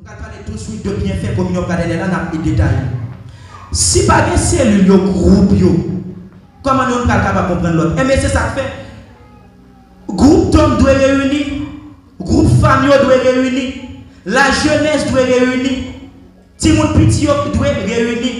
On va parler tout de suite de bienfaits communion fraternelle, on a des détails. Si pas de cellule, groupe, comment on est capable de comprendre l'autre? Mais c'est ça que fait. Groupe d'hommes doit réunir, groupe famille doit réunir, la jeunesse doit réunir, Timon Petit doit réunir.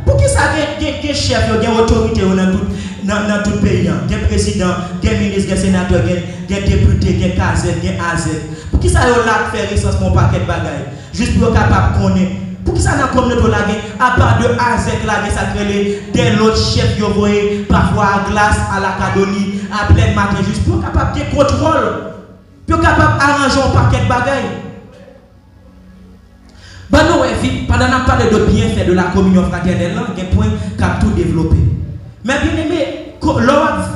Pour qui ça des chefs, des autorités dans tout le pays, des présidents, des ministres, des sénateurs, des députés, des casettes, des AZ. Pour qui ça là faire recensement paquet de bagailles, juste pour être capable de connaître. Pour qui ça n'a comme notre lague, à part de AZEC, ça crée des autres chefs qui voient parfois à glace, à la cadonie, à plein matin, juste pour être capable de contrôle, pour être capable d'arranger un paquet de bagailles. Ben non, vite, pendant qu'on parle de bienfaits de la communion fraternelle, il y a un point qui a tout développé. Mais bien aimé,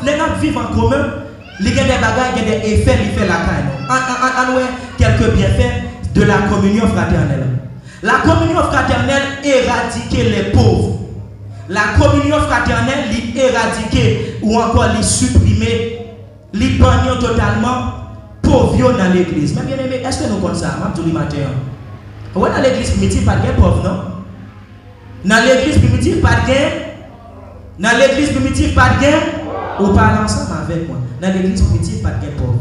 les gens vivent en commun, il y a des bagailles, il y a des effets, il fait la caille. On a quelques bienfaits de la communion fraternelle. La communion fraternelle éradique les pauvres. La communion fraternelle éradique ou encore les supprimer, les bannir totalement pauvres dans l'église. Mais bien aimé, est-ce que nous connaissons ça? Tous les matins. Ouais, dans l'église primitive, pas de pauvre, non? Dans l'église primitive, pas de gain. Dans l'église primitive, pas de gain. Ou parle ensemble avec moi. Dans l'église primitive, pas de gain pauvre.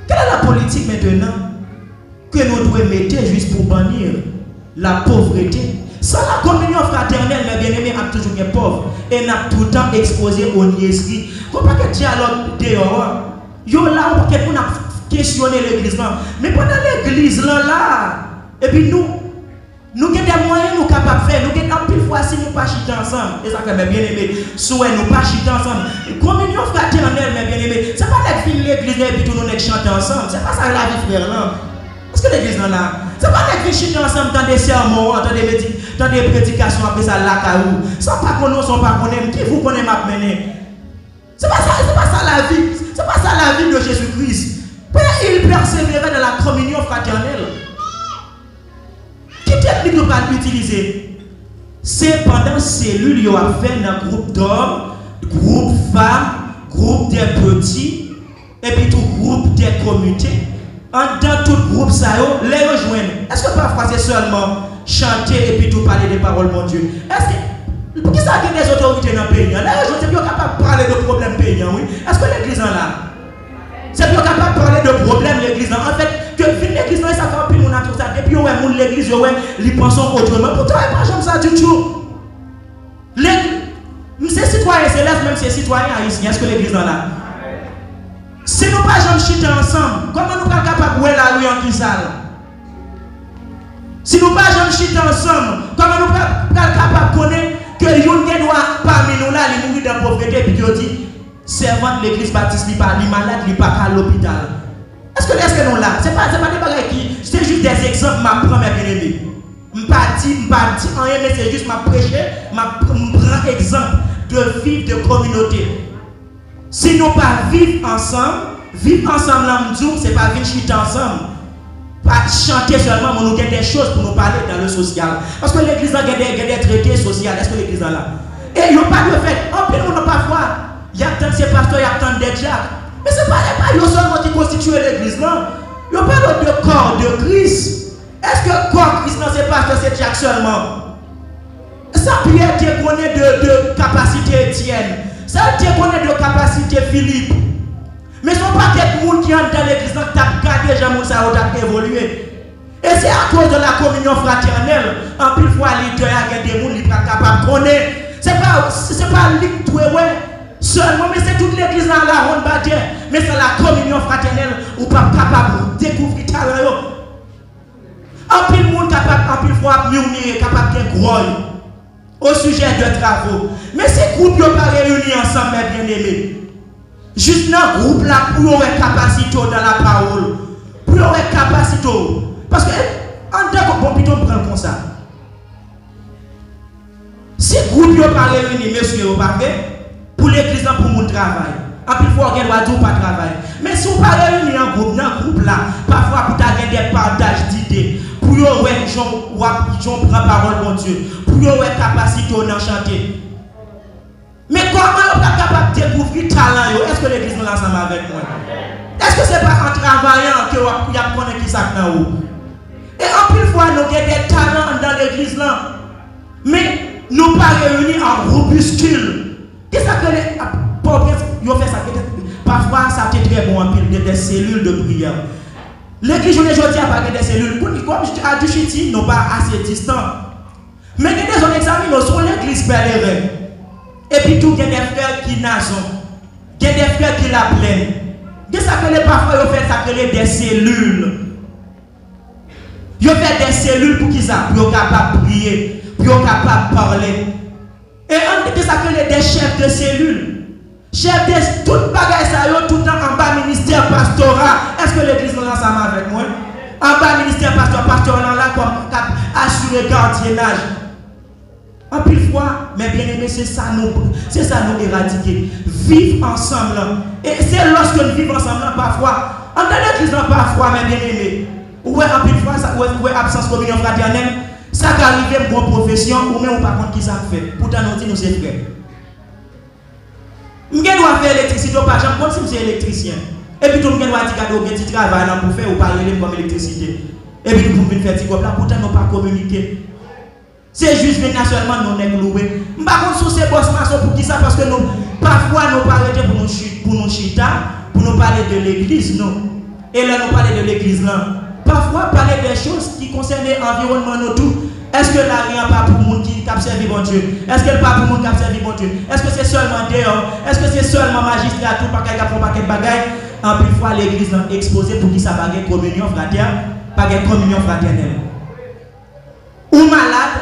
Quelle est la politique maintenant que nous devons mettre juste pour bannir la pauvreté? Sans la communion fraternelle, mes bien-aimés, on a toujours des pauvres. Et on a tout le temps exposé aux niaiseries. Comment que dialogue dehors? Yo là, on peut questionner l'église là. Mais pendant l'église là, et puis nous avons des moyens nous capables de faire. Nous avons pile fois si nous pas chiter ensemble. Et ça fait mes bien-aimés. Souhait nous pas chiter ensemble. Communion fraternelle, mes bien-aimés. Ce n'est pas la vie de l'église et puis tout nous chanter ensemble. Ce n'est pas ça la vie frère là. Est-ce que l'église là? Ce n'est pas la vie chiter ensemble dans des sermons, dans des prédications après ça là caou. Sans pas qu'on nous, sans pas qu'on aime. Qui vous connaît m'a mené? C'est pas ça la vie. C'est pas ça la vie de Jésus-Christ. Il persévérait dans la communion fraternelle. Quelle technique nous allons utiliser? C'est pendant cellules qu'il y a fait un groupe d'hommes, groupe femmes, groupe des petits, et puis tout groupe des communautés. Dans tout groupe, ça les rejoindre. Est-ce que parfois c'est seulement chanter et puis tout parler des paroles, mon Dieu? Est-ce que, pour qui ça a des autorités dans le pays? Là, je suis capable de parler de problèmes pays, oui. Est-ce que l'église est là? C'est plus capable de parler de problèmes l'église. En fait, que l'église, ça fait plus mon tout ça. Depuis ouais, mon l'église, ouais, ils pensent autrement. Pourtant, il pas comme ça du tout. Ces citoyens célestes, même ces citoyens haïtiens, est-ce que l'église est là? Si nous pas jamais chiter ensemble, comment nous sommes capables de voir la rue en cristal? Si nous pas jamais chiter ensemble, comment nous sommes capables de connaître que les doit parmi nous là, les mourir dans la pauvreté, et puis qui dit, servant de l'église baptiste, il pas malade, il pas à l'hôpital. Est-ce que nous là? C'est pas des bagages qui, c'est juste des exemples, ma première bien-aimée. Je ne pas dire rien, mais c'est juste ma prêcher, ma prendre exemple de vivre de communauté. Si nous pas vivre ensemble là, c'est pas vivre chiter ensemble. Pas chanter seulement, mais nous avons des choses pour nous parler dans le social. Parce que l'église a des traités sociaux. Est-ce que l'église est là? Et il n'y a pas de fait. En plus, nous parfois, il y a tant de ces pasteurs, il y a tant de diacres. Mais ce n'est pas eux seulement qui constituent l'église, non? Il y a pas de corps de Christ. Est-ce que corps Christ, non, c'est pasteurs, c'est diacres seulement? Ça, Pierre, tu connais de capacité Étienne. Ça, tu connais de capacité Philippe. Mais ce ne sont pas des gens qui entrent dans l'église qui ont gardé les gens qui ont évolué. Et c'est à cause de la communion fraternelle. En plus, fois, les deux, il y a des gens qui sont capables de connaître. Ce n'est pas lui qui seulement, mais c'est toute l'église dans la ronde bâtie. Mais c'est la communion fraternelle où pas capable de découvrir le talent. En plus, les gens capable, en plus, fois, murmurer, capable de gros au sujet de travaux. Mais ces groupes ne sont pas réunis ensemble, mes bien-aimés. Juste dans le groupe là, pour avoir capacité dans la parole, pour avoir capacité. Parce que, en tant que bon, plutôt, on prend comme ça. Si le groupe n'est pas réuni, monsieur, vous pas fait, pour l'église, pour mon travail. En plus, il faut qu'on doit pas travailler. Mais si on pas réuni en groupe, dans le groupe là, parfois, pour avoir des partages d'idées, pour avoir une parole, mon Dieu, pour avoir capacité dans chanter. Mais comment on n'est pas capable de découvrir le talent? Est-ce que l'église est ensemble avec moi? Est-ce que ce n'est pas en travaillant que vous avez qui ça dans vous? Et en plus fois, nous avons des talents dans l'église là. Mais nous pas réunis en groupuscule. Qu'est-ce que les pauvres ont fait ça? Parfois, ça a été très bon en pile des cellules de prière. L'église, je ne dis pas des cellules. Comme à Duchiti, nous pas assez distants. Mais il y a des examens, nous sommes l'église pèlerin. Et puis tout, il y a des frères qui naissent. Il y a des frères qui la plaignent. Qu'est-ce que les parfois ils fait ça que des cellules. Ils fait des cellules pour qu'ils soient capables de prier, pour qu'ils soient capables de parler. Et on dit que ça que des chefs de cellules. Chefs de tout bagage ça tout le temps en bas ministère pastoral. Est-ce que l'église est ensemble avec moi? En bas ministère pastoral là comme assurer gardiennage. En pile fois, mais bien aimé, c'est ça nous éradiquer. Vivre ensemble. Et c'est lorsque nous vivons ensemble, parfois, en dans l'église, parfois, mais bien aimé, ouais, en pile fois, ouais, absence communion fraternelle, ça qui arrive une bonne profession, ou même par contre qui ça fait. Pourtant, nous disons, nous c'est frère. Je dois faire l'électricité, par exemple, comme si je suis électricien. Et puis, tout le monde doit dire qu'il y a un petit travail pour faire ou parler comme électricité. Et puis, nous pouvons faire des choses là, pourtant, nous ne pas communiquer. C'est juste naturellement nous sommes loués. Par contre, sur ces boss pour qui ça? Parce que nous, parfois, nous parlons pour nous chita, pour nous parler de l'église, non. Et là, nous parlons de l'église, là. Parfois, parler des choses qui concernent l'environnement, nous tout. Est-ce que la rien pas pour le monde qui a servi bon Dieu? Est-ce qu'elle pas pour le monde qui a servi bon Dieu? Est-ce que c'est seulement dehors? Est-ce que c'est seulement magistrat, tout paquet qui a fait un paquet de bagailles? En plus, fois, l'église est exposée pour qui ça va gagner communion fraternelle, pas gagner communion fraternelle. Ou malade.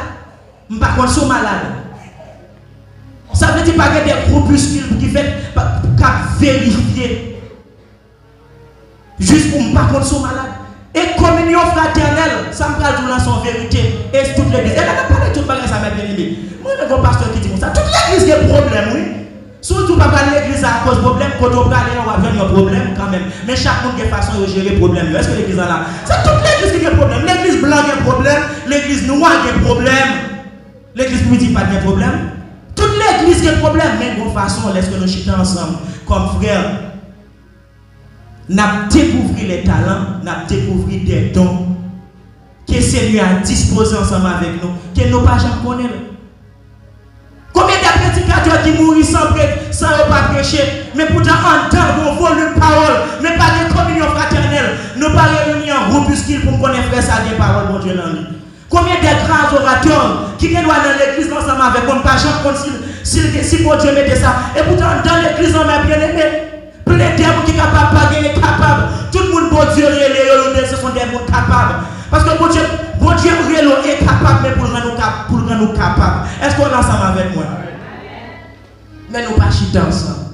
Par contre, sont malades. Ça veut dire pas qu'il y a des groupuscules qui fait vérifier. Juste pour par contre, sont malades. Et communion fraternelle, ça me parle tout dans son vérité. Et toute l'église. Elle n'a pas parlé de tout le ça m'a bien aimé. Moi, je suis pasteur qui dit ça. Toute l'église a des problèmes, oui. Surtout pas l'église à cause de problème. Quand on parle, on va avoir un problème quand même. Mais chaque monde a une façon de gérer le problème. Est-ce que l'église est là? C'est toute l'église qui a des problèmes. L'église blanche a un problème. L'église noire a un problème. L'église ne dit pas de problème. Toute l'église a un problème. Mais de toute façon, laisse que nous chitons ensemble comme frères. Nous avons découvert les talents, nous avons découvert des dons que le Seigneur a disposé ensemble avec nous, que nous pas jamais connaître. Combien de prédicateurs qui mourent sans pas prêcher, mais pourtant entendre un volume de parole, mais pas de communion fraternelle, nous pas réunis en groupuscule pour connaître frère ça des paroles, mon Dieu, dans lui. Combien de grands orateurs qui viennent dans l'église ensemble avec nous, pas jamais si mon Dieu mettait ça, et pourtant dans l'église on a bien aimé. Plein de gens qui sont capables de payer, capables. Tout le monde, bon Dieu, ce sont des gens capables. Parce que bon Dieu est capable, mais pour le rendre nous capables. Est-ce qu'on est ensemble avec moi? Mais nous pas chiter ensemble.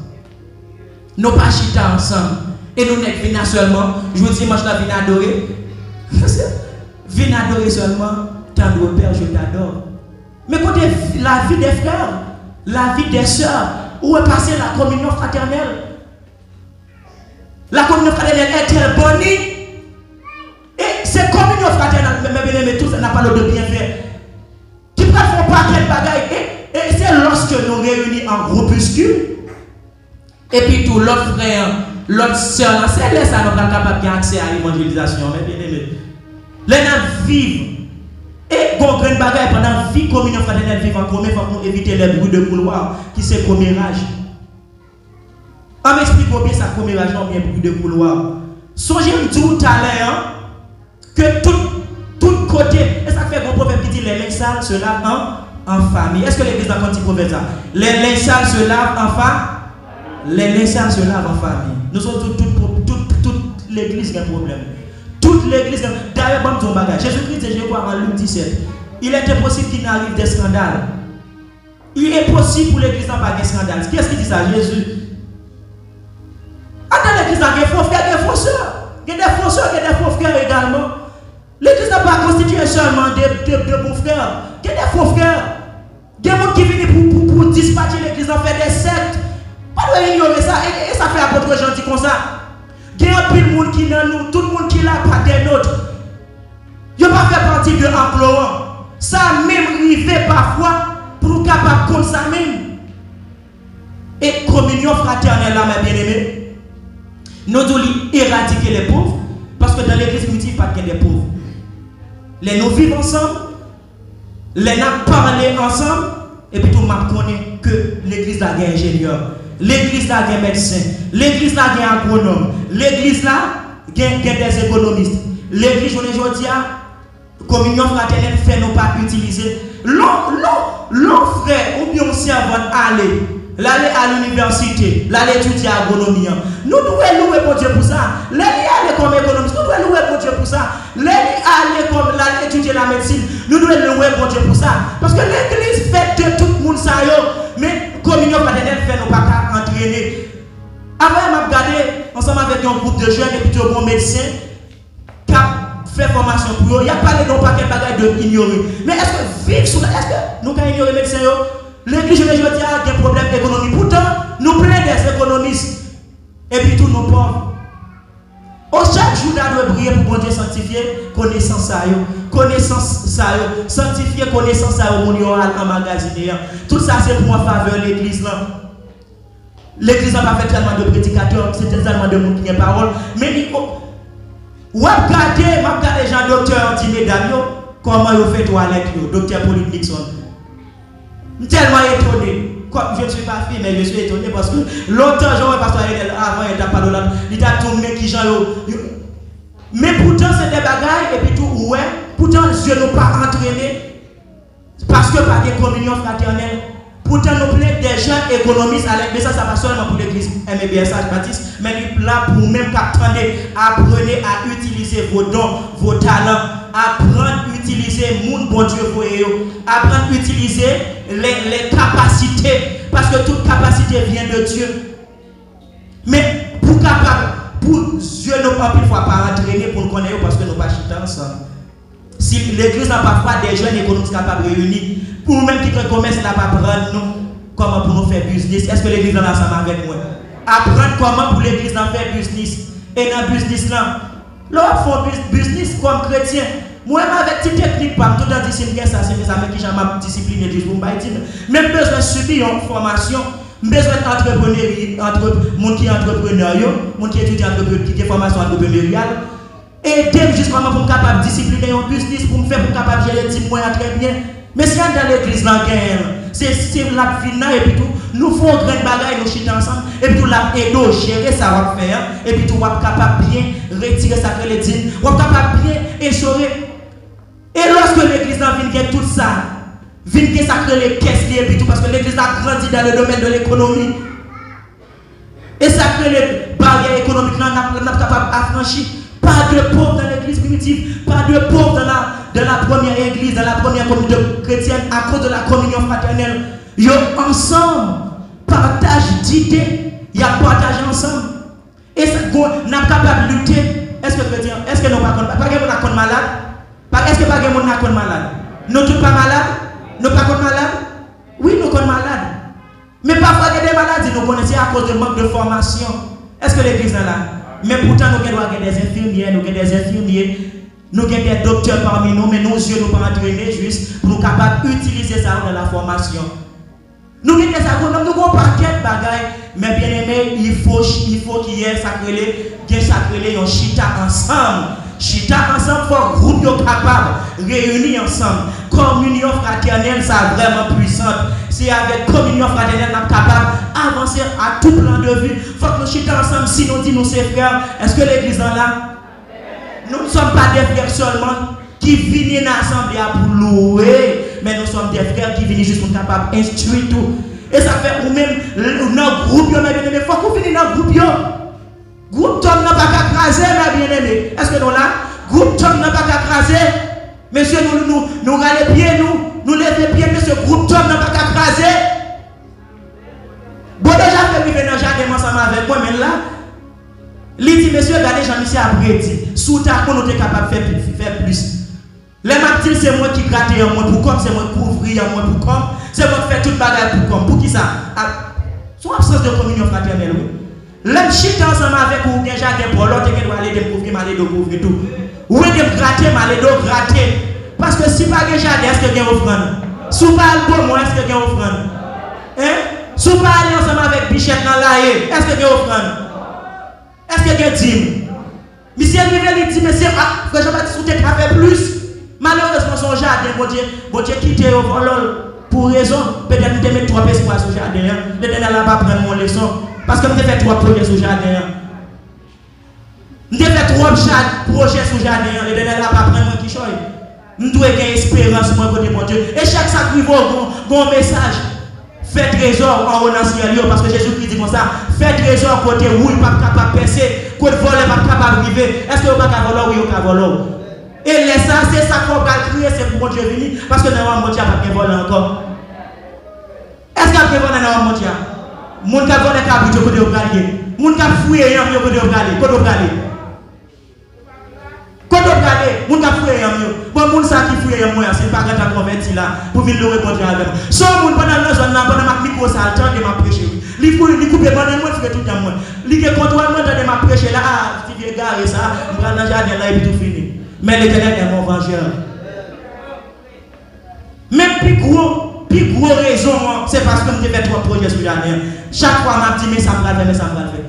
Nous pas chiter ensemble. Et nous n'êtes venus seulement. Je vous dis, moi je viens adorer. Viens adorer seulement. Tendre Père, je t'adore. Mais quand la vie des frères, la vie des sœurs, où est passée la communion fraternelle? La communion fraternelle est-elle bonne? Et cette communion fraternelle, mais tout ça n'a pas le de bien faire. Qui peut faire pas quel bagaille? Et c'est lorsque nous réunis en groupuscule, et puis tout l'autre frère, l'autre soeur, c'est là ça nous sommes capables d'accès à l'évangélisation. Mais bien aimé, les gens vivent. Et quand une bagaille pendant la vie communion fraternelle vivre en commun, il faut éviter les bruits de couloir qui c'est commérage. On m'explique bien ça commérage, non bien bruit de couloir. Songez tout à l'heure que tout côté, et ça fait un proverbe qui dit les linges sales se lavent en famille. Est-ce que l'église a un petit proverbe ça? Les linges sales se lavent en famille. Les linges sales se lavent en famille. Nous sommes toute l'église qui a un problème. Toute l'église, d'ailleurs, bon, ton bagage. Jésus-Christ dit, je crois en Luc 17. Il est impossible qu'il n'arrive des scandales. Il est possible pour l'église d'en pas des scandales. Qui est-ce qui dit ça? Jésus. Dans l'église, il y a des faux frères, il y a des faux sœurs. Il y a des faux sœurs, il y a des faux frères également. L'église n'a pas constitué seulement de bons frères. Il y a des faux frères. Il y a des gens qui viennent pour dispatcher l'église, en fait des sectes. Pas de ignorer ça. Et ça fait à votre gentil comme ça. Il y a un peu de monde qui est dans nous, tout le monde qui est là, pas des nôtres. Il n'y a pas fait partie de l'emploi. Ça même arrivé parfois pour capable comme ça même. Et communion fraternelle, là, mes bien-aimés, nous devons éradiquer les pauvres, parce que dans l'église, il n'y a pas que des pauvres. Les nous vivons ensemble, les nous parlons ensemble, et puis tout le monde connaît que l'église là est ingénieur, l'église là est médecin, l'église là est agronome, l'église là est des économistes. L'église aujourd'hui, communion fraternelle fait nous pas utiliser. L'on frère ou bien servant l'aller à l'université, l'aller étudier agronomie. Nous devons louer pour Dieu pour ça. L'aller aller comme économiste, nous devons louer pour Dieu pour ça. L'aller comme l'aller étudier la médecine, nous devons louer pour Dieu pour ça. Parce que l'église fait de tout le monde ça, mais communion fraternelle fait nous pas entraîner. Avant, m'a regardé ensemble avec un groupe de jeunes et puis un bon médecin qui a fait formation pour eux. Il n'y a pas de paquet de bagages de ignorer. Mais est-ce que vivre sur est-ce que nous avons ignoré les médecins? L'église, je dis, a des problèmes économiques. Pourtant, nous prenons des économistes. Et puis tous nos pauvres. Au chaque jour, nous devons prier pour bon Dieu sanctifier connaissance ça. Connaissance ça. Sanctifier connaissance ça au monde en magasin. Tout ça, c'est pour en faveur de l'église. L'église n'a pas fait tellement de prédicateurs, c'est tellement de monde qui a parole. Mais il faut. Ou regarder les gens, docteur anti-mesdames, comment ils fait toilette, docteur Pauline Nixon. Je suis tellement étonné. Je ne suis pas fille, mais je suis étonné parce que longtemps, je pasteur avant, il n'a pas de l'autre. Il a tourné qui j'en mais pourtant, c'est des bagailles, et puis tout, ouais. Pourtant, Dieu ne nous pas entraîné parce que par des communions fraternelles. Pourtant, nous plaît des gens économistes avec mais ça va seulement pour l'église MBSH Baptiste, mais il est là pour même qu'apprendre, apprenez à utiliser vos dons, vos talents, apprendre à utiliser mon bon Dieu pour eux, apprendre à utiliser les capacités, parce que toute capacité vient de Dieu. Mais pour Dieu nous pas une fois pas entraîner pour nous connaître parce que nous pas chiter ensemble. Si l'église n'a pas des jeunes économistes capables de réunir, pour nous-mêmes qui commerce n'a pas apprendre nous comment pour nous faire business. Est-ce que l'église en a ensemble avec moi? Apprendre comment pour l'église en faire business. Et dans le business là, l'autre font business comme chrétien. Moi avec cette technique, pas tout dans discipline ça, c'est ça qui j'ai ma discipline et pour me dire. Même besoin de subir une formation, besoin d'entrepreneuriat, entre monde qui est entrepreneur, monde qui étudie entrepreneur, qui est formation entrepreneuriale. Aider jusqu'à pour me capable de discipliner un business, pour me faire pour capable de gérer le type moyen très bien. Mais si on est dans l'église, c'est la vie et puis tout, nous faisons grand bagaille, nous chitons ensemble, et puis tout la aider, gérer ça va faire, et puis tout, on est capable de bien retirer ça que les dîmes, on est capable de bien échorer. Et lorsque l'église vient tout ça, vient ça crée les caisses et puis tout, parce que l'église a grandi dans le domaine de l'économie. Et ça crée les barrières économiques, on est capable d'affranchir. Pas de pauvres dans l'église primitive, pas de pauvres dans la première église, dans la première communauté chrétienne, à cause de la communion fraternelle. Ils ensemble, partage d'idées, ils partagent ensemble. Et ça, nous sommes capables de lutter. Est-ce que chrétien, est-ce que nous ne sommes pas malades? Est-ce que pas de monde n'est malade? Nous ne sommes pas malades? Nous ne sommes pas malades? Oui, nous sommes malades. Mais parfois, il y a des maladies, nous connaissons à cause de manque de formation. Est-ce que l'église est là? Mais pourtant, nous avons des infirmières, nous avons des infirmiers, nous avons des docteurs parmi nous, mais nos yeux ne sont pas entraînés juste pour nous capables d'utiliser ça dans la formation. Nous avons des agronomes, nous avons un paquet de bagailles, mais bien aimé, il faut qu'il y ait un chita ensemble. Chita ensemble, il faut un groupe capable, réunir ensemble. Communion fraternelle, ça vraiment puissante. C'est avec communion fraternelle qu'on est capable d'avancer à tout plan de vue. Il faut que nous chita ensemble, si nous disons, nous sommes frères, est-ce que l'église est là? Nous ne sommes pas des frères seulement qui viennent dans l'assemblée pour louer, mais nous sommes des frères qui viennent juste pour être capables d'instruire tout. Et ça fait ou même dans le groupe, il faut qu'on finisse dans le groupe. Groupe Tom n'a pas qu'à craser, mes bien-aimés. Est-ce que nous là? Groupe Tom n'a pas qu'à craser. Monsieur, nous râlons pieds, nous levons pieds, monsieur, groupe Tom n'a pas qu'à craser. Bon, déjà, fait vivre dans le jardin ensemble avec moi, mais là, il dit, monsieur, regardez, Jean-Michel après dit, sous ta qu'on est capable de faire plus. Les matins, c'est moi qui gratte en moi pour comme, c'est moi qui couvrir en moi pour comme, c'est moi qui fais toute bagarre pour comme. Pour qui ça? Son absence de communion fraternelle, oui. L'homme chute ensemble avec vous, bien jardin pour l'autre, qui doit aller de couvrir, mal de couvrir tout. Ou de gratter, mal de gratter. Parce que si pas de jardin, est-ce que vous avez offrande? Si pas le bon, est-ce que vous avez offrande? Hein? Si pas aller ensemble avec Bichette dans l'aïe, est-ce que vous avez offrande? Est-ce que vous avez dîme? Monsieur Rivel dit, monsieur, frère Jean-Baptiste, vous avez fait plus. Mal son jardin, bon Dieu quitte pour raison, peut-être nous mettre 3 espoirs sur le jardin. L'éternel n'a pas prendre mon leçon. Parce que nous avons fait 3 projets sur le jardin. Nous avons fait 3 projets sur le jardin. L'éternel n'a pas prendre mon qui choisit. Nous devons avoir espérance pour côté mon Dieu. Et chaque sacrifice, un message. Faites trésor en haut dans le ciel. Parce que Jésus-Christ dit comme ça. Faites trésor côté où il n'est pas capable de percer. Côté voler, il n'est pas capable de vivre. Est-ce que vous n'avez pas capable de voler ou pas voler? Et l'essence, c'est ça qu'on va crier, c'est pour mon Dieu venir. Parce que dans le monde, il n'y a pas de voler encore. Est-ce qu'il y a des voler dans le monde? Mon qui a volé un cabrito côté au galier. Mon qui a fouillé un mieux côté au galier. Côté au galier. Côté au galier. Mon qui a fouillé un mieux. Bon, mon ça qui fouille un mieux, c'est pas quand tu as converti là pour venir le répondre avec moi. Sans mon pendant la zone là, pendant ma micro ça le temps de ma prêcher. Li couper pendant moi, fait tout le temps. Li que contrôle moi de ma prêcher là, ah, si viens garer ça, on prend dans le jardin là et puis tout fini. Mais l'Éternel est mon vengeur. Même plus gros raison, c'est parce que nous avons fait 3 projets sur le jardin. Chaque fois, je me dis, mais ça me va faire, mais ça me va faire.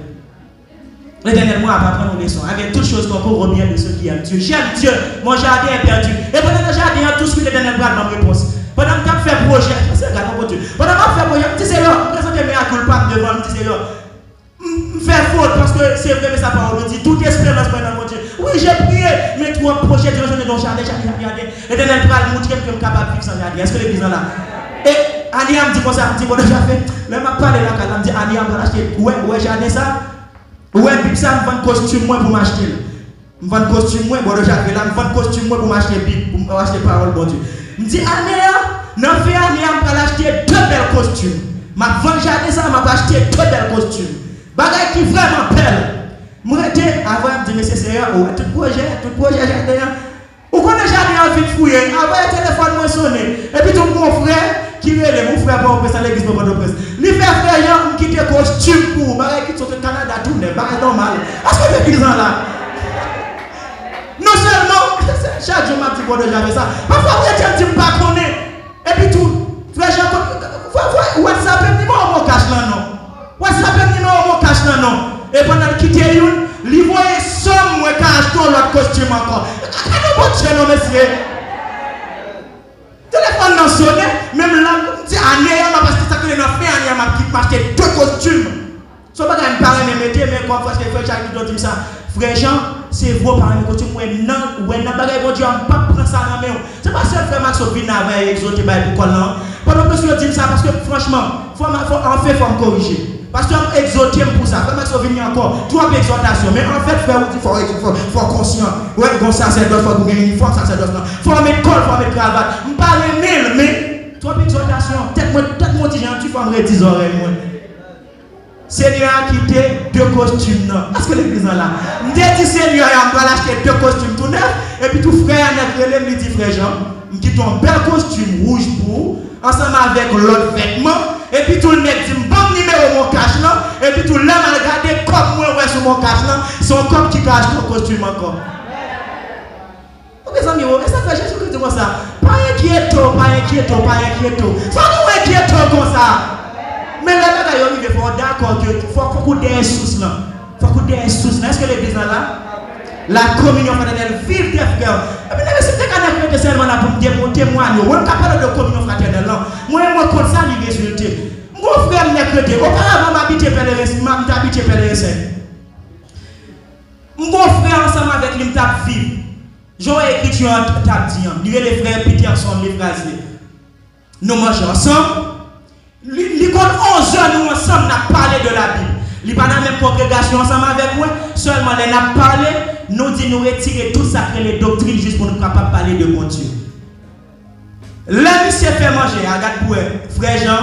L'Éternel, moi, va prendre une leçon. Avec toutes choses qu'on court bien de ceux qui aiment Dieu. J'aime Dieu, mon jardin est perdu. Et pendant le jardin, tout ce que l'Éternel va dans ma réponse. Pendant que je fais projet, c'est regarde mon Dieu. Pendant que je fais projet, je dis, c'est là, présentez mes culpables devant, je dis, c'est là. Je fais faute parce que c'est vrai, mais sa parole me dit, toute espérance pendant mon Dieu. Oui, j'ai prié, mais 3 projets de rejoindre dans le jardin, l'Éternel va le montrer que je suis capable de vivre sans jardin. Est-ce que l'église est là? Et Ania me dit comme ça, me dit, bon, déjà fait, là, m'a parlé là, elle me dit, Ania, on va l'acheter. Ouais, jardin ça. Ouais, puis ça, me vend costume moi pour m'acheter. Me vend costume moi, bon, déjà fait là, me vend costume moi pour m'acheter Bible, pour m'acheter parole, bon Dieu. Me dit, Ania, non, fait Ania, on va l'acheter 2 belles costumes. M'a vend jardin ça, m'a acheté 2 belles costumes. Bagay qui vraiment belle. Moi, avant, je me dis, mais c'est sérieux, tout projet jardin. Ou quand le jardin a vite fouillé, avant le téléphone m'a sonné. Et puis tout mon frère, qui est mon frère pour passer à l'église pour presse. Il fait frère, il quitte costume pour, bagay qui sont au Canada, tout n'est pas normal. Est-ce que l'église là? Non seulement, chaque jour m'a dit, bon, j'avais ça. Parfois, vous êtes un petit pas connaît. Et puis tout, frère, WhatsApp, il dit, mon cache là, non. WhatsApp, il dit, mon cache là, non. Et pendant qu'il quitte une, il voyait somme moi quand acheter l'autre costume encore. Quand on va non monsieur. Téléphone n'a sonné, même là, c'est année, parce que ça que les enfants fait, on m'a acheté 2 costumes. Ce n'est pas que je parle de métier, mais quand je fais chaque jour, je dis ça. Frère Jean, c'est vos parents de costume, non, bagay bon Dieu, on ne peut pas prendre ça dans la main. Ce n'est pas seul frère Max Opina avec exoté pour quoi non. Pendant que je dis ça, parce que franchement, en fait, il faut me corriger. Parce que je exhorté pour ça. Frère Max Opina encore, 3 exhortations. Mais en fait, frère, il faut conscient. Ouais, comme ça, c'est d'autres, il faut gagner uniforme, ça, c'est d'autres. Il faut mettre col, il faut mettre cravate. Je ne parle pas mais 3 exhortations. Peut-être mon petit gentil, il faut me 10 oreilles. Seigneur a quitté 2 costumes. Est-ce que l'église est là? Je dis Seigneur, on va acheter 2 costumes tout neufs. Et puis tout frère, il dit frère Jean, je quitte un bel costume rouge pour, ensemble avec l'autre vêtement. Et puis tout le mec dit, bon numéro mon cache là. Et puis tout le monde a regardé comme moi ouais sur mon cache là. Son corps qui cache ton costume encore. Ok, ça fait Jésus-Christ dit comme ça. Pas inquiétant. Ça nous inquiétant comme ça. Mais là, il faut d'accord qu'il faut qu'on ait des sources là. Est-ce que l'église est là? La communion fraternelle, vive des frères. Et puis, c'est que je seulement là pour me témoigner. On ne parle de communion fraternelle là. Moi, je compte ça, les résultats. Mon frère n'est que auparavant, m'habiter Pèlerin. Mon frère, ensemble avec lui, m'a vivre. J'aurais écrit un tap dit, les frères Peterson, les frères. Nous mangeons ensemble. L'école 11 heures, nous ensemble, nous parlé de la Bible. Il n'y a pas la même congrégation ensemble avec moi. Seulement, nous avons parlé, nous dit nous retirer tout ça que les doctrines juste pour nous capables de parler de mon Dieu. Là, monsieur fait manger, regarde pour frère Jean.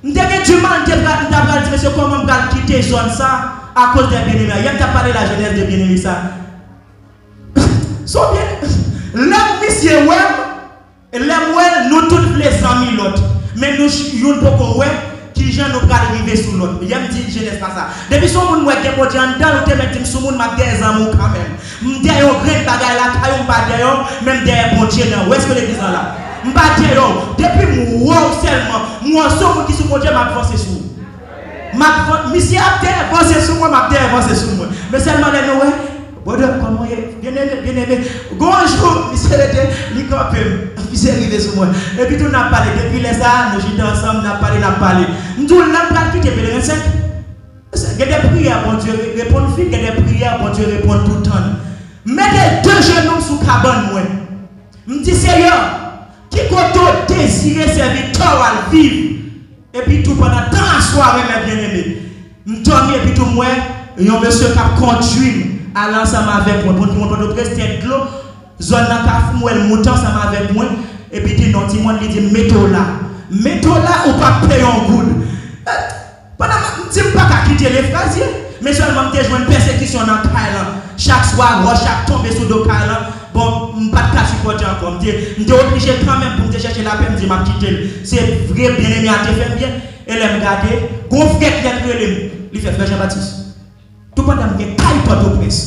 Nous avons du mal, nous avons dit, monsieur, comment on va quitter zone ça à cause des bien-aimés. Il y a parlé de la jeunesse des bien-aimés ça. So bien. Là, monsieur, nous tous les amis l'autre. Mais nous, nous ne pouvons pas qui gens nous arriver sur l'autre. Il y a une petite jeunesse pas ça. Depuis son monde, moi, qui est dans le thème, sur le monde, m'a des amours quand même. M'dé un grand bagage là, caillou pas d'ailleurs, même des bon Dieu là. Où est-ce que l'église là? M'pas d'ailleurs, depuis moi seulement, moi seul qui sur mon Dieu m'a avancé sur. Monsieur a avancé sur moi, m'a avancé sur moi. Mais seulement les nous comment bien aimé. Bonjour, monsieur était l'icopé, monsieur arrivé sur moi. Et puis tout n'a parlé depuis les ça, nous j'étais ensemble, n'a parlé. Nous n'a pas quitté pèlerin 5. Il y a des prières, bon Dieu répond vite, il y a des prières, bon Dieu répond tout le temps. Mettez deux genoux sous cabane moi. Me dit Seigneur, qui côté désirer servir toi à vivre. Et puis tout pendant tant la soirée mes bien-aimés. Me dormi et puis tout moi, un monsieur qui a conduit à l'ensemble avec moi pour nous prendre tête de l'eau, zone dans ka fou elle monte ensemble avec moi et puis dit non, Timon lui dit mettez-le là ou pas payer un good. Pendant je ne pas quitter les phrases, mais seulement je vois une persécution dans Thailand. Chaque soir, chaque tombe sur le Thailand. Bon, je ne peux pas supporter encore. Je suis obligé quand même pour me chercher la paix, je dis je quitter. C'est vrai, bien aimé, à te faire bien. Et elle me regarde, gon frère qui est il fait frère Jean-Baptiste. Tout le monde a dit, caille pas de presse.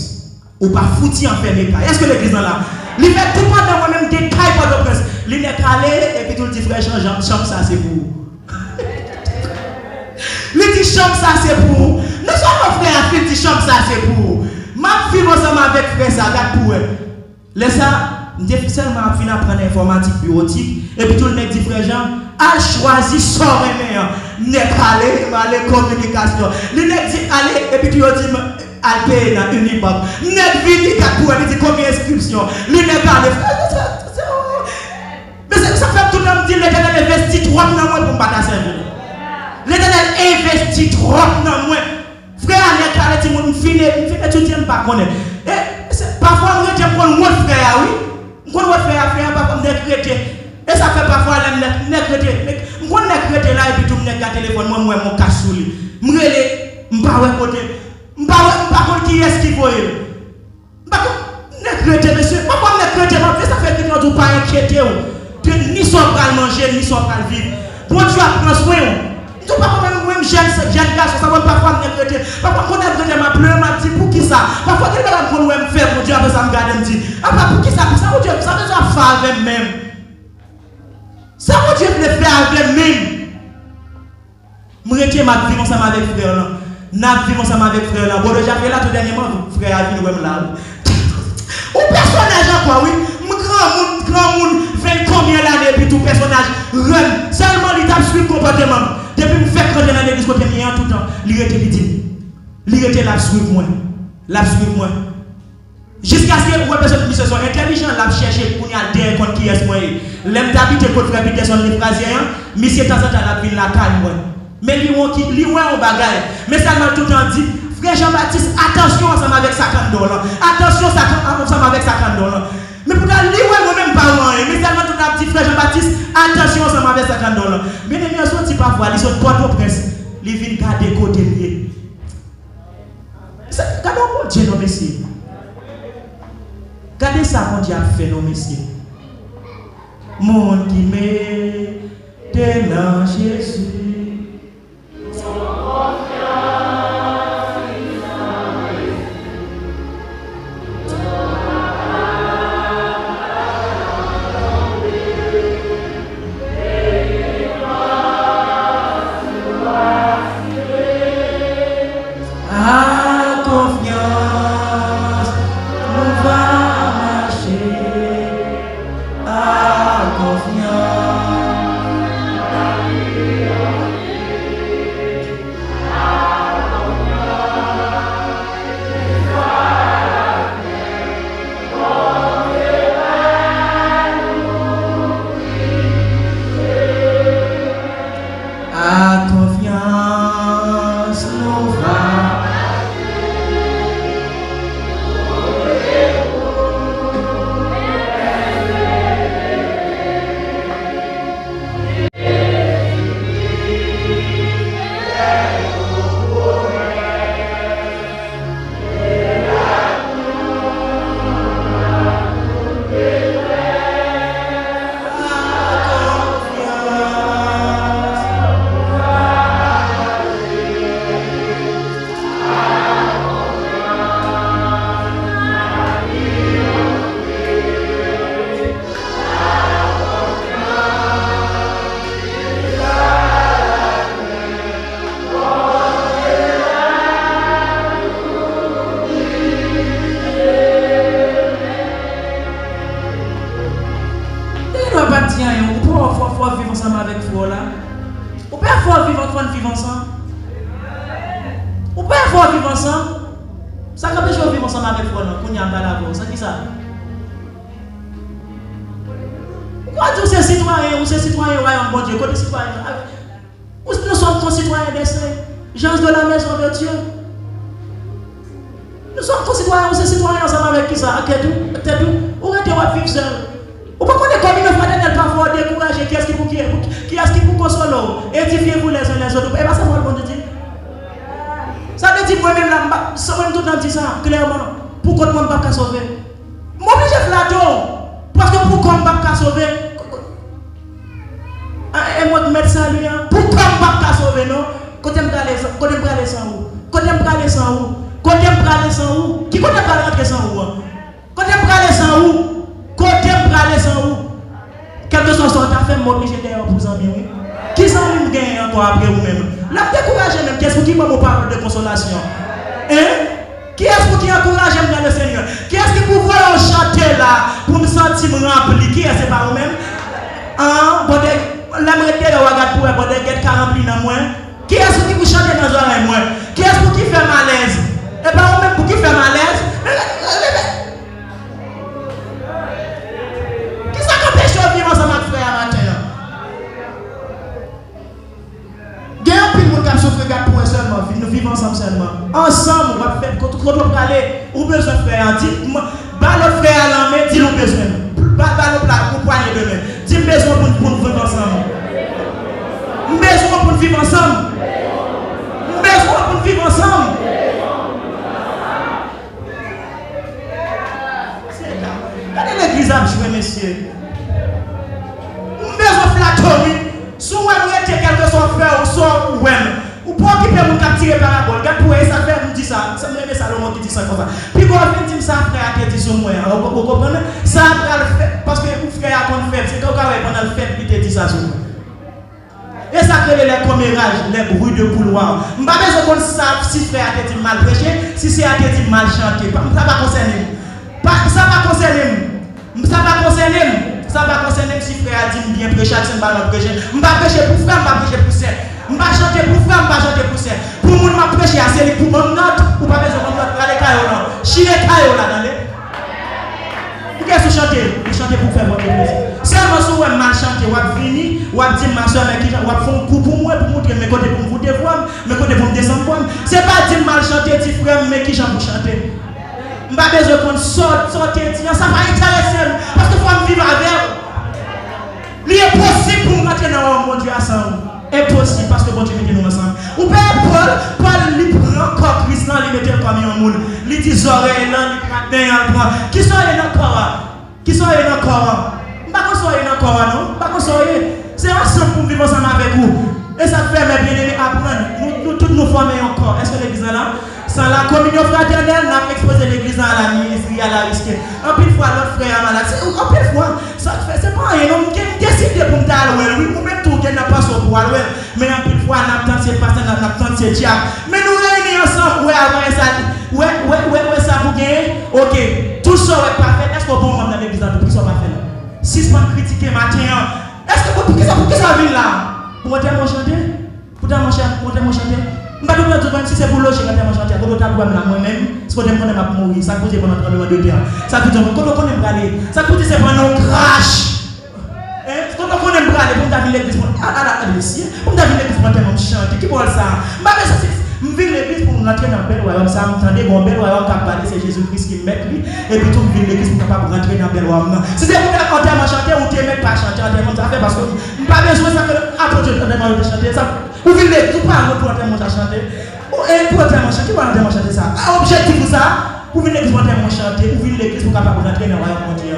Ou pas foutu enfermé. Est-ce que l'église est là? Il fait tout le monde a moi-même des caille pas de presse. Il est calé et puis tout le dit frère Jean, chambre ça c'est pour vous. Il dit chambre ça c'est pour vous. Nous sommes frères, il dit chambre ça c'est pour vous. Ma fille ensemble avec frère ça, regarde pour elle. Laisse ça, je suis seulement fini à prendre l'informatique bureautique et puis tout le monde dit frère Jean, a choisi son remède. N'est pas aller communication. Il dit allez et puis tu dis aller dans une banque. N'est vini pour elle dit combien d'inscriptions. Il n'est pas allé. Mais ça fait tout le monde dire l'Éternel investit trop dans moi pour me battre servir. L'Éternel investit trop dans moi. Frère, il y a des gens qui finissent étudier, je ne pas connaître. Parfois, je me dis, mon frère, oui. Mon frère, parfois, je me dis, et ça fait parfois, je me dis, là, et puis tout le monde a téléphone, moi, mon casse sous lui. Je me dis, je ne sais pas qui est-ce qu'il faut. Je ne sais pas, monsieur. Pourquoi je ne sais pas, ça fait que tu ne pas inquiéter. Ni soit pas manger, ni soit pas vivre. Bon Dieu apprend soin. Tu ne peux pas même jeune garçon, ça va parfois me regretter. Parfois, quand on a ma pleure, m'a dit pour qui ça? Parfois, il y a des gens qui me faire pour Dieu, après ça me garde, me dit, ah, pour qui ça? Ça veut dire, ça veut dire faire avec même. Ça veut dire le faire avec même. Je retiens ma vie ensemble avec frère là. N'a vie ensemble avec frère là. Bon, déjà fait là tout dernièrement, frère a vu nous là. Ou personnage quoi, oui. Grand monde, 20 combien d'années, puis tout personnage, run. Seulement, il tape sur le comportement. Depuis que je fais quand dans l'église, côté mien tout le temps, il était dit. Il était là, suivre moi. Là, suivre moi. Jusqu'à ce que vous personnes qui sont intelligents, là, chercher pour y aller contre qui est moi. L'aime d'habiter contre frère Peterson, les phrasiens, mais c'est de temps en temps, la ville, la calme, moi. Mais lui, on bagaille. Mais ça m'a tout le temps dit, frère Jean-Baptiste, attention ensemble avec sa $50. Attention ensemble avec sa $50. Mais pour lui, moi-même pas loin. Mais tellement tout un petit frère Jean-Baptiste, attention ensemble avec sa $50. Mais les gens sont pas voir, ils sont Port-au-Prince. Ils viennent garder côté lié. Regardez mon Dieu, nos messieurs. Regardez ça, mon Dieu a fait, nos messieurs. Mon qui met dans Jésus. Confiance. ensemble avec vous là. Vous pouvez avoir vivre ensemble. Vous pouvez avoir vivre ensemble. Ça quand je vivre ensemble avec vous là, qu'on y a pas la voix, ça qui ça. Pourquoi tous ces citoyens ou ces citoyens royaume bon Dieu, côté citoyens nous sommes concitoyens des saints, gens de la maison de Dieu. Nous sommes concitoyens ou ces citoyens ensemble avec qui ça? Qu'est-ce tout? Où est-ce qu'on va vivre seul? Ou pas qu'on est comme une fraternelle parfois découragé, qui est-ce qui vous console? Édifiez-vous les uns les autres. Et pas ça, moi, le bon Dieu dit. Ça veut dire moi-même, là, ça même tout le temps dit ça, clairement. Pourquoi ne pas qu'à sauver? Moi, je flatte. Parce que pourquoi ne pas qu'à sauver? Et moi, je mets ça lui. Pourquoi ne pas qu'à sauver, non? Côté me praler sans où? Côté me praler sans où? Côté me praler sans où? Qui côté me praler sans où? Côté me praler sans où? Côté me praler sans où? Quelque chose que tu as fait, m'obliger d'ailleurs pour vous en bien. Qui s'en me gagne encore après vous-même? La décourager même, qu'est-ce qui m'a parlé de consolation? Hein? Qui est-ce qui encourage dans le Seigneur? Qui est-ce qui peut voir chanter là pour me sentir rempli? Qui est-ce pas vous-même? Hein? La moitié de regarde pour bon get 40 dans moi. Qui est-ce qui vous chanter dans oreille moi? Qui est-ce qui fait malaise? Et pas vous-même pour qui fait malaise? Qui ça qu'empêche de vivre ensemble avec frère matin? Il y a un peu de monde qui souffre pour seulement, nous vivons ensemble seulement. Ensemble, on va faire, quand on va aller, on a besoin de frère. Dis-moi, le frère à la main, dis-nous besoin. Le plat, pour poigner de main. Dis-moi besoin pour nous vivre ensemble. Besoin pour nous vivre ensemble. Besoin pour nous vivre ensemble. Regardez l'église à jouer, messieurs. Besoin de flatterie. Si vous avez quelque chose à faire, ou soit ou ou pour occuper mon captiver par la balle, regarde pour ça faire me dit ça, ça me met Salomon qui dit ça comme ça. Puis quand on dit ça frère qui dit sur moi, vous comprenez? Ça va le faire parce que vous frère qu'on fait, c'est quand on le fait, puis te dit ça sur moi. Et ça crée les commérages, les bruits de couloir. Je ne sais pas besoin qu'on sache si frère a dit mal prêché, si c'est a dit mal chanté. Ça va concerner. Ça va concerner. Ça va concerner. Ça va concerner si frère a dit bien prêcher, c'est pas non prêcher. Je ne vais pas prêcher pour frère, je ne vais pas prêcher pour ça. Je ne vais pas chanter pour frère, je ne vais pas chanter pour ça. Pour moi, je vais prêcher à celui pour mon note, ou pas besoin de note, aller caillou là. Chiller caillou là, dans les. Qu'est-ce que vous chantez? Vous chantez pour faire votre plaisir. Seulement si vous mal chanter, vous venez, vous dire ma soeur, mais qui vous faites un coup pour moi, pour montrer mes côtés pour vous dévoiler, mes côtés pour me descendre. Ce n'est pas dire mal chanter, petit frère, mais qui j'en vous chanter. Je n'ai pas besoin qu'on sorte, ça va intéresser, parce qu'il faut me vivre avec. Il est possible pour nous rentrer dans mon Dieu ensemble. Impossible, parce que bon Dieu met nous ensemble. Ou bien Paul, il prend encore Christ, il met comme un moule. Il dit oreilles, il prend. Qui sont les encore? Qui sont les encore? Pas qu'on soit encore, non? Pas qu'on soit. C'est ensemble pour vivre ensemble avec vous. Et ça fait mes bien-aimés apprendre. Nous toutes nous former encore. Est-ce que l'église est là? Sans la communion fraternelle, nous avons exposé l'église à la ministrie, à la risque. Un peu de fois, notre frère est malade. Un peu de fois, ça fait, c'est pas rien. On décide pour nous aller. Oui, nous même tout, on n'a pas sur pour aller. Mais un peu de fois, on a tant de pasteur, on a tant de diable. Mais nous réunissons ensemble. Ouais, avant ça. Ouais, ça vous gagne. Ok. Tout ça est parfait. Est-ce qu'on peut dans l'église pour qu'ils soient parfaits? Si je peux critiquer matin, est-ce que pour qui ça vient là? Pour monter mon chantier? Pour monter mon chantier? Je ne sais pas si c'est pour loger quand je chantier. Pour l'autre moi-même, si je connais ma mourir, ça coûte pendant 30 de terre. Ça coûte quand on connaît aller. Ça coûte c'est pendant crash. Quand on connaît aller, pour me l'église, pour me l'église pour me chanter. Qui parle ça? Je viens l'église pour nous rentrer dans le bel royaume. Ça me tendait mon bel royaume qui a parlé, c'est Jésus-Christ qui met lui. Et puis tout le monde l'église pour capable rentrer dans le bel royaume. Si c'est pour faire enterrement chanter ou tu n'aimes pas chanter, enterrement ça fait parce que je n'ai pas besoin de ça que après tu enterrement de chanter. Vous venez l'église pour enterrement chanter. Et pour enterrement chanter, pour enterrement chanter ça. Objectif pour ça, vous venez l'église pour enterrement chanter, vous venez l'église pour capable rentrer dans le royaume de Dieu.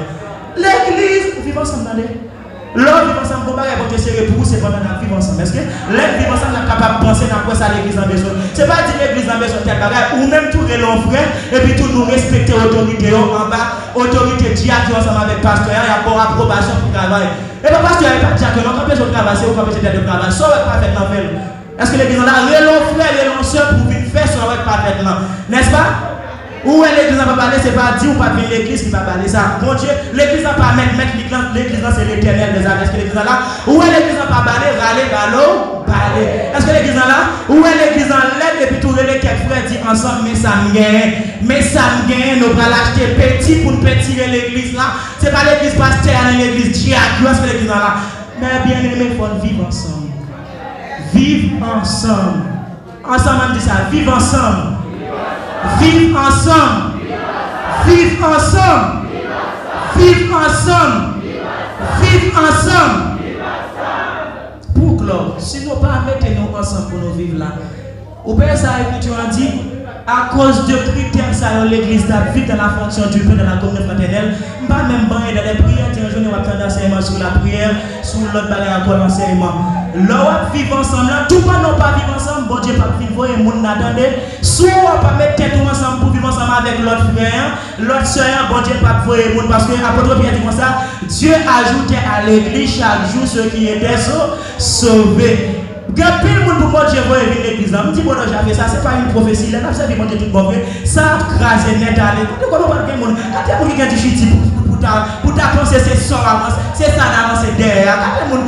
L'église, vous vivez ensemble dans les. L'homme vivre ensemble, pour ne pas serrer pour vous, c'est pendant la vivre ensemble. Est-ce que l'homme vivre ensemble est capable de penser dans quoi ça l'église en besoin? Ce n'est pas dire l'église en besoin tel bagage, ou même tout les frère, et puis tout nous respecter l'autorité en bas, autorité diacre ensemble avec pasteur, il y a pour approbation pour travail. Et le pasteur n'est pas diacre, donc quand on peut travailler, c'est au capacité de travail, ça va parfaitement faire. Est-ce que l'église en a relon frère, relon soeur pour venir faire ça va parfaitement? N'est-ce pas? Où est l'église n'a pas parlé, c'est pas dire ou pas venir l'église qui va parler ça. Mon Dieu, l'église n'a pas mettre l'église c'est l'éternel des âges. Est-ce que l'église là? Où est l'église n'a pas parlé, râler, ballot, parler. Est-ce que l'église là? Où est l'église en l'aide et puis tout les quelques frères disent ensemble, mais ça me gagne. Mais ça me gagne, nous allons l'acheter petit pour nous tirer l'église là. C'est pas l'église pasteur, l'église diacre. Est-ce que l'église là? Mais bien aimé, il faut vivre ensemble. Vivre ensemble. Ensemble, on dit ça, vivre ensemble. Vivre ensemble. Vivre ensemble. Vivre ensemble. Vivre ensemble. Pour clore, si nous ne pas mettre nous ensemble pour nous vivre là, au père ça l'écriture a dit, à cause de critères ça l'église a vite dans la fonction du Père dans la communauté fraternelle, pas même dans les prières, tiens journée on va prendre enseignement sur la prière, sur l'autre bagage encore l'enseignement. Là on vivre ensemble là, tout pas non pas vivre ensemble, bon Dieu pas vivre et monde n'attendait, soit on pas mettre tête ensemble pour vivre ensemble avec l'autre frère, l'autre sœur, bon Dieu pas voir monde parce que apôtre Pierre dit comme ça, Dieu ajoutait à l'église chaque jour ceux qui étaient sauvés. Quand le monde pour moi, je vois l'église, je me dis, bon, j'ai fait ça, c'est pas une prophétie, là, ça fait monter tout bon, ça crase net à l'église. Quand il y a du chiti pour ta pensée, c'est ça, c'est ça, c'est derrière. Quand le monde,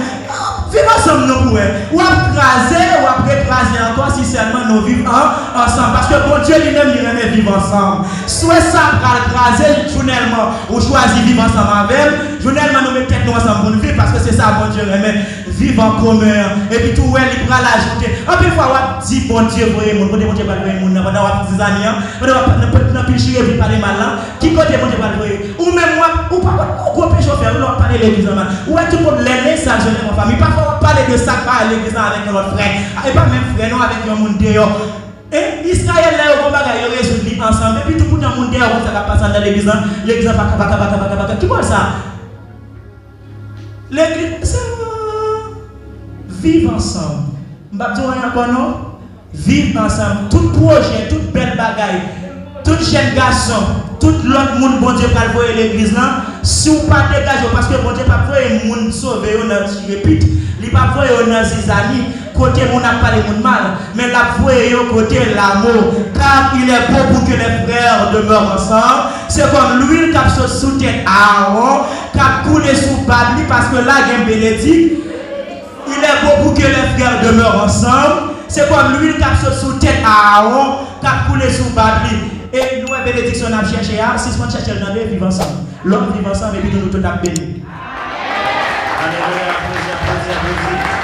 vivons ensemble, nous pouvons. Ou après craser encore si seulement nous vivons ensemble. Parce que bon Dieu lui-même, il aime vivre ensemble. Soit ça, craser journellement, ou choisir vivre ensemble avec, journellement, nous mettons tête ensemble pour nous vivre, parce que c'est ça, bon Dieu aime vivre en commun. Et puis tout, il va l'ajouter. Un peu fois, on dit, bon Dieu, voyez, mon côté, bon Dieu, pas le voyer, mon pendant 10 années, on ne peut plus chier, parler mal là. Qui côté, bon Dieu, pas le voyer. Ou même moi, ou pas, ou quoi, péché, faire, ou parler l'église, ou tout le monde l'aimer, ça, je n'aime ma famille. Parfois, on parle de ça, à l'église avec notre frère. Et pas même frère, non, avec un monde dehors. Et Israël, là, on va résoudre ensemble. Et puis tout le monde dehors, ça va passer dans l'église, l'église, qui voit ça? L'église, c'est vivre ensemble. Vivre ensemble. Tout projet, toute belle bagaille, tout jeune garçon, tout l'autre monde, bon Dieu, pas le l'église là. Si vous pas dégager, parce que bon Dieu, pas voir le monde sauver, on a répète. Il pas voir dans ses amis, côté mon n'a pas le monde mal, mais la voir côté l'amour. Car il est beau pour que les frères demeurent ensemble. C'est comme l'huile qui a sous tête Aaron, qui a coulé sous Babli, parce que là, il y a un bénédict. Il est beau pour que les frères demeurent ensemble. C'est comme l'huile qui a sous tête Aaron, qui a coulé sous Babli. Et nous, la bénédiction, on a cherché à, si on cherche dans les vivre ensemble. L'homme vivre ensemble et puis nous tout à béni. Alléluia, applaudis.